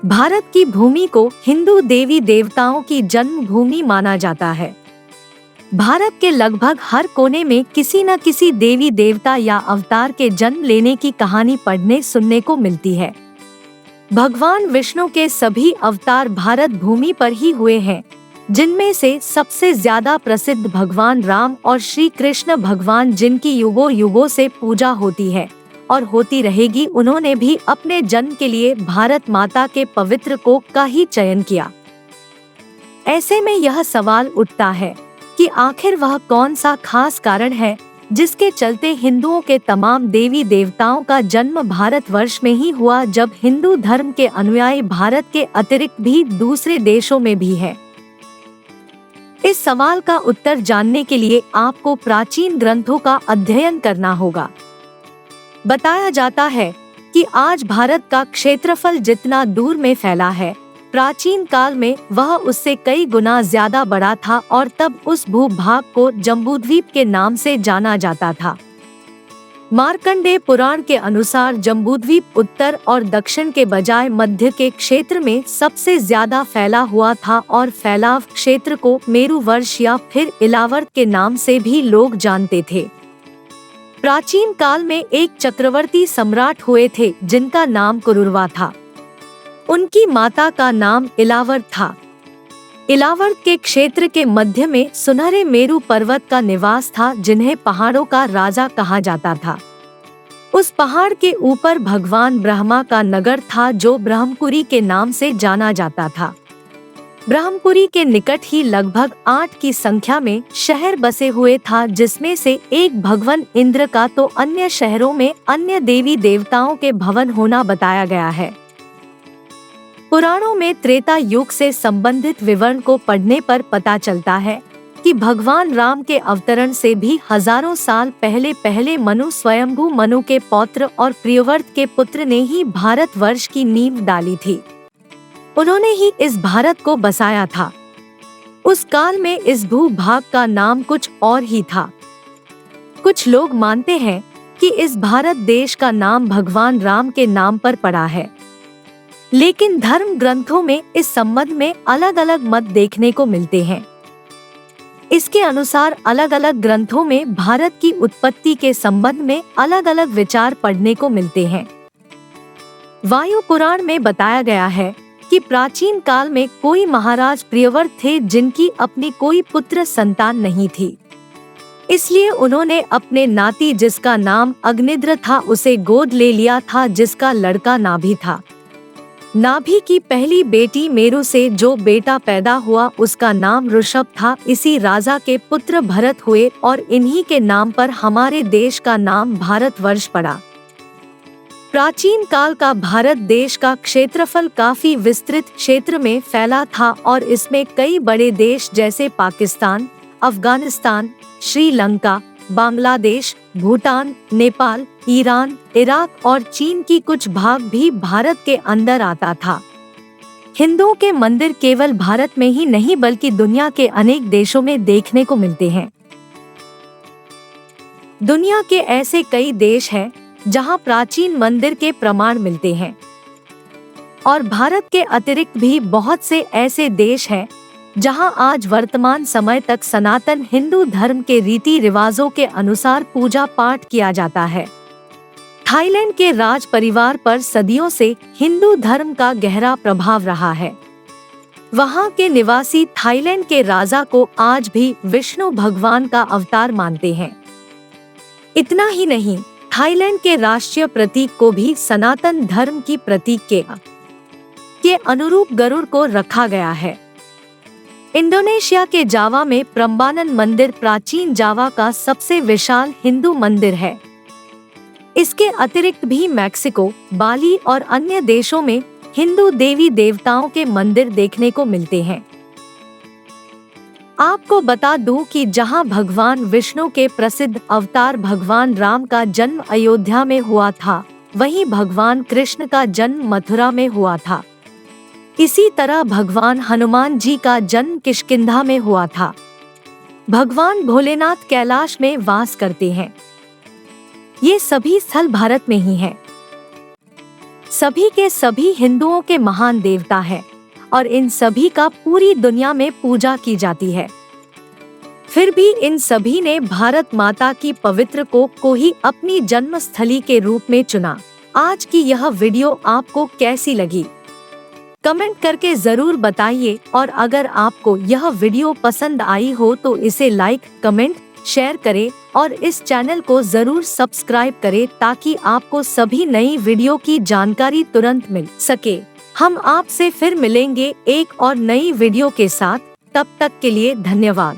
भारत की भूमि को हिंदू देवी देवताओं की जन्मभूमि माना जाता है। भारत के लगभग हर कोने में किसी न किसी देवी देवता या अवतार के जन्म लेने की कहानी पढ़ने सुनने को मिलती है। भगवान विष्णु के सभी अवतार भारत भूमि पर ही हुए हैं, जिनमें से सबसे ज्यादा प्रसिद्ध भगवान राम और श्री कृष्ण भगवान, जिनकी युगों युगों से पूजा होती है और होती रहेगी। उन्होंने भी अपने जन्म के लिए भारत माता के पवित्र कोख का ही चयन किया। ऐसे में यह सवाल उठता है कि आखिर वह कौन सा खास कारण है जिसके चलते हिंदुओं के तमाम देवी देवताओं का जन्म भारतवर्ष में ही हुआ, जब हिंदू धर्म के अनुयायी भारत के अतिरिक्त भी दूसरे देशों में भी हैं। इस सवाल का उत्तर जानने के लिए आपको प्राचीन ग्रंथों का अध्ययन करना होगा। बताया जाता है कि आज भारत का क्षेत्रफल जितना दूर में फैला है, प्राचीन काल में वह उससे कई गुना ज्यादा बड़ा था और तब उस भूभाग को जम्बूद्वीप के नाम से जाना जाता था। मार्कंडेय पुराण के अनुसार जम्बूद्वीप उत्तर और दक्षिण के बजाय मध्य के क्षेत्र में सबसे ज्यादा फैला हुआ था और फैलाव क्षेत्र को मेरुवर्ष या फिर इलावर्त के नाम से भी लोग जानते थे। प्राचीन काल में एक चक्रवर्ती सम्राट हुए थे जिनका नाम कुरुरवा था। उनकी माता का नाम इलावर्त था। इलावर्त के क्षेत्र के मध्य में सुनहरे मेरु पर्वत का निवास था, जिन्हें पहाड़ों का राजा कहा जाता था। उस पहाड़ के ऊपर भगवान ब्रह्मा का नगर था, जो ब्रह्मपुरी के नाम से जाना जाता था। ब्रह्मपुरी के निकट ही लगभग 8 की संख्या में शहर बसे हुए था, जिसमें से एक भगवान इंद्र का तो अन्य शहरों में अन्य देवी देवताओं के भवन होना बताया गया है। पुराणों में त्रेता युग से संबंधित विवरण को पढ़ने पर पता चलता है कि भगवान राम के अवतरण से भी हजारों साल पहले मनु स्वयंभू मनु के पौत्र और प्रियव्रत के पुत्र ने ही भारतवर्ष की नींव डाली थी। उन्होंने ही इस भारत को बसाया था। उस काल में इस भूभाग का नाम कुछ और ही था। कुछ लोग मानते हैं कि इस भारत देश का नाम भगवान राम के नाम पर पड़ा है, लेकिन धर्म ग्रंथों में इस संबंध में अलग अलग मत देखने को मिलते हैं। इसके अनुसार अलग अलग ग्रंथों में भारत की उत्पत्ति के संबंध में अलग अलग विचार पढ़ने को मिलते हैं। वायु पुराण में बताया गया है कि प्राचीन काल में कोई महाराज प्रियव्रत थे जिनकी अपनी कोई पुत्र संतान नहीं थी। इसलिए उन्होंने अपने नाती, जिसका नाम अग्निद्र था, उसे गोद ले लिया था, जिसका लड़का नाभि था। नाभि की पहली बेटी मेरु से जो बेटा पैदा हुआ उसका नाम ऋषभ था। इसी राजा के पुत्र भरत हुए और इन्हीं के नाम पर हमारे देश का नाम भारतवर्ष पड़ा। प्राचीन काल का भारत देश का क्षेत्रफल काफी विस्तृत क्षेत्र में फैला था और इसमें कई बड़े देश जैसे पाकिस्तान, अफगानिस्तान, श्रीलंका, बांग्लादेश, भूटान, नेपाल, ईरान, इराक और चीन की कुछ भाग भी भारत के अंदर आता था। हिंदुओं के मंदिर केवल भारत में ही नहीं बल्कि दुनिया के अनेक देशों में देखने को मिलते हैं। दुनिया के ऐसे कई देश हैं जहां प्राचीन मंदिर के प्रमाण मिलते हैं और भारत के अतिरिक्त भी बहुत से ऐसे देश हैं जहां आज वर्तमान समय तक सनातन हिंदू धर्म के रीति रिवाजों के अनुसार पूजा पाठ किया जाता है। थाईलैंड के राज परिवार पर सदियों से हिंदू धर्म का गहरा प्रभाव रहा है। वहां के निवासी थाईलैंड के राजा को आज भी विष्णु भगवान का अवतार मानते हैं। इतना ही नहीं, थाईलैंड के राष्ट्रीय प्रतीक को भी सनातन धर्म की प्रतीक के अनुरूप गरुड़ को रखा गया है। इंडोनेशिया के जावा में प्रम्बानन मंदिर प्राचीन जावा का सबसे विशाल हिंदू मंदिर है। इसके अतिरिक्त भी मैक्सिको, बाली और अन्य देशों में हिंदू देवी देवताओं के मंदिर देखने को मिलते हैं। आपको बता दूं कि जहां भगवान विष्णु के प्रसिद्ध अवतार भगवान राम का जन्म अयोध्या में हुआ था, वहीं भगवान कृष्ण का जन्म मथुरा में हुआ था। इसी तरह भगवान हनुमान जी का जन्म किष्किंधा में हुआ था। भगवान भोलेनाथ कैलाश में वास करते हैं। ये सभी स्थल भारत में ही हैं। सभी के सभी हिंदुओं के महान देवता हैं और इन सभी का पूरी दुनिया में पूजा की जाती है। फिर भी इन सभी ने भारत माता की पवित्र को ही अपनी जन्मस्थली के रूप में चुना। आज की यह वीडियो आपको कैसी लगी? कमेंट करके जरूर बताइए और अगर आपको यह वीडियो पसंद आई हो तो इसे लाइक, कमेंट, शेयर करें और इस चैनल को जरूर सब्सक्राइब करें ताकि आपको सभी नई वीडियो की जानकारी तुरंत मिल सके। हम आपसे फिर मिलेंगे एक और नई वीडियो के साथ। तब तक के लिए धन्यवाद।